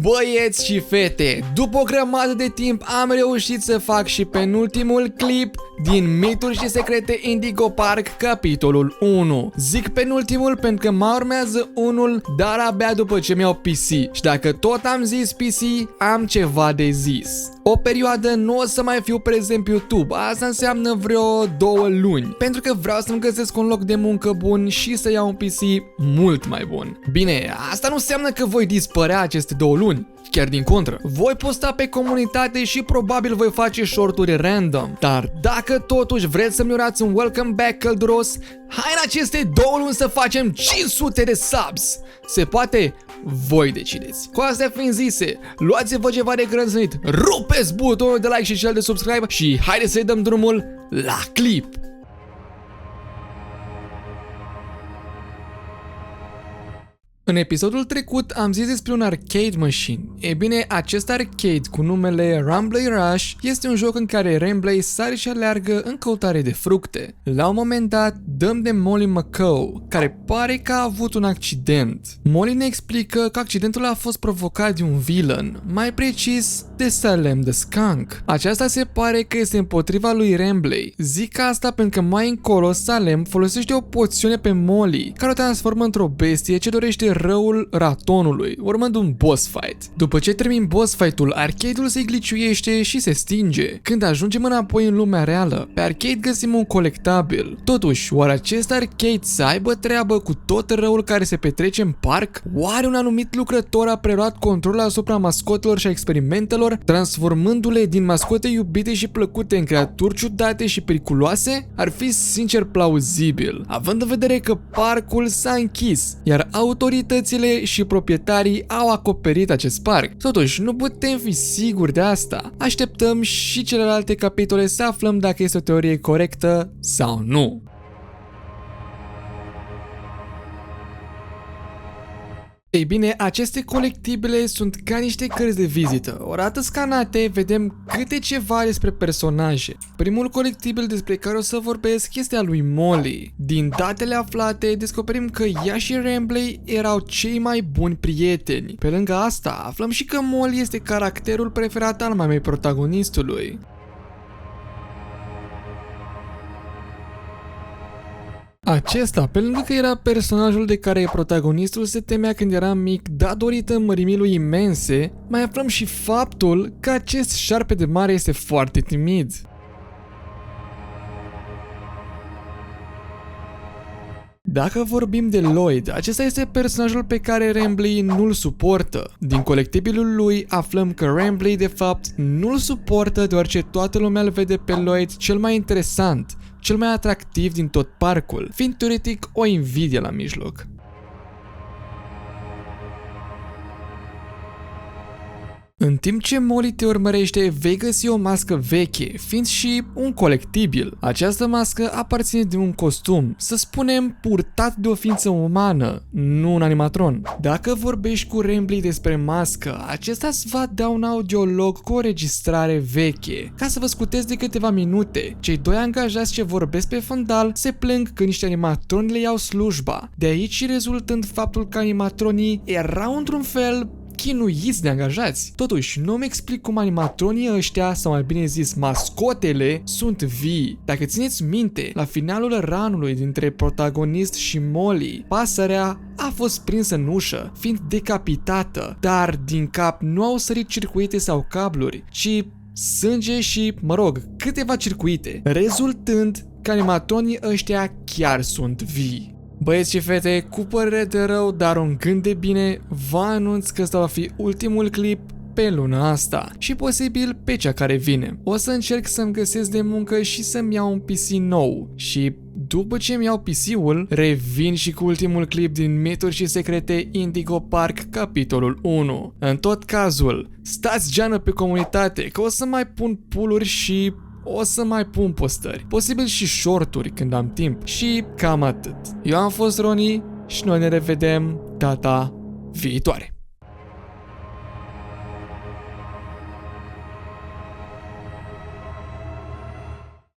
Băieți și fete, după o grămadă de timp am reușit să fac și penultimul clip din Mituri și Secrete Indigo Park, capitolul 1. Zic penultimul pentru că mai urmează unul, dar abia după ce mi-au PC. Și dacă tot am zis PC, am ceva de zis. O perioadă nu o să mai fiu prezent pe YouTube, asta înseamnă vreo 2 luni, pentru că vreau să-mi găsesc un loc de muncă bun și să iau un PC mult mai bun. Bine, asta nu înseamnă că voi dispărea aceste 2 luni. Chiar din contră, voi posta pe comunitate și probabil voi face shorturi random. Dar dacă totuși vreți să-mi urați un welcome back călduros, hai în aceste 2 luni să facem 500 de subs! Se poate? Voi decideți. Cu astea fiind zise, luați-vă ceva de grăznit, rupeți butonul de like și cel de subscribe și haideți să-i dăm drumul la clip! În episodul trecut am zis despre un arcade machine. E bine, acest arcade cu numele Rumbley Rush este un joc în care Rumbley sare și aleargă în căutare de fructe. La un moment dat, dăm de Molly McCow, care pare că a avut un accident. Molly ne explică că accidentul a fost provocat de un villain, mai precis de Salem the Skunk. Aceasta se pare că este împotriva lui Rumbley. Zic asta pentru că mai încolo Salem folosește o poțiune pe Molly, care o transformă într-o bestie ce dorește răul ratonului, urmând un boss fight. După ce termin boss fight-ul, arcade-ul se gliciuiește și se stinge. Când ajungem înapoi în lumea reală, pe arcade găsim un colectabil. Totuși, oare acest arcade să aibă treabă cu tot răul care se petrece în parc? Oare un anumit lucrător a preluat controlul asupra mascotelor și a experimentelor, transformându-le din mascote iubite și plăcute în creaturi ciudate și periculoase? Ar fi sincer plauzibil, având în vedere că parcul s-a închis, iar autoritățile și proprietarii au acoperit acest parc. Totuși, nu putem fi siguri de asta. Așteptăm și celelalte capitole să aflăm dacă este o teorie corectă sau nu. Ei bine, aceste colectibile sunt ca niște cărți de vizită. Odată scanate, vedem câte ceva despre personaje. Primul colectibil despre care o să vorbesc este al lui Molly. Din datele aflate, descoperim că ea și Rumbley erau cei mai buni prieteni. Pe lângă asta, aflăm și că Molly este caracterul preferat al mamei protagonistului. Acesta, pe lângă că era personajul de care protagonistul se temea când era mic datorită mărimii lui imense, mai aflăm și faptul că acest șarpe de mare este foarte timid. Dacă vorbim de Lloyd, acesta este personajul pe care Rumbley nu-l suportă. Din colectibilul lui aflăm că Rumbley de fapt nu-l suportă deoarece toată lumea îl vede pe Lloyd cel mai interesant, cel mai atractiv din tot parcul, fiind teoretic o invidie la mijloc. În timp ce Molly te urmărește, vei găsi o mască veche, fiind și un colectibil. Această mască aparține de un costum, să spunem purtat de o ființă umană, nu un animatron. Dacă vorbești cu Rumbley despre mască, acesta îți va da un audiolog cu o registrare veche. Ca să vă scutez de câteva minute, cei 2 angajați ce vorbesc pe fundal se plâng că niște animatroni le iau slujba. De aici rezultând faptul că animatronii erau într-un fel chinuiți de angajați. Totuși, nu-mi explic cum animatronii ăștia, sau mai bine zis mascotele, sunt vii. Dacă țineți minte, la finalul runului dintre protagonist și Molly, pasărea a fost prinsă în ușă, fiind decapitată, dar din cap nu au sărit circuite sau cabluri, ci sânge și, câteva circuite, rezultând că animatronii ăștia chiar sunt vii. Băieți și fete, cu părere de rău, dar un gând de bine, vă anunț că ăsta va fi ultimul clip pe luna asta și posibil pe cea care vine. O să încerc să-mi găsesc de muncă și să-mi iau un PC nou și după ce îmi iau PC-ul, revin și cu ultimul clip din Mituri și Secrete Indigo Park, capitolul 1. În tot cazul, stați geană pe comunitate că o să mai pun pull-uri și o să mai pun postări, posibil și shorturi când am timp și cam atât. Eu am fost Roni și noi ne revedem data viitoare.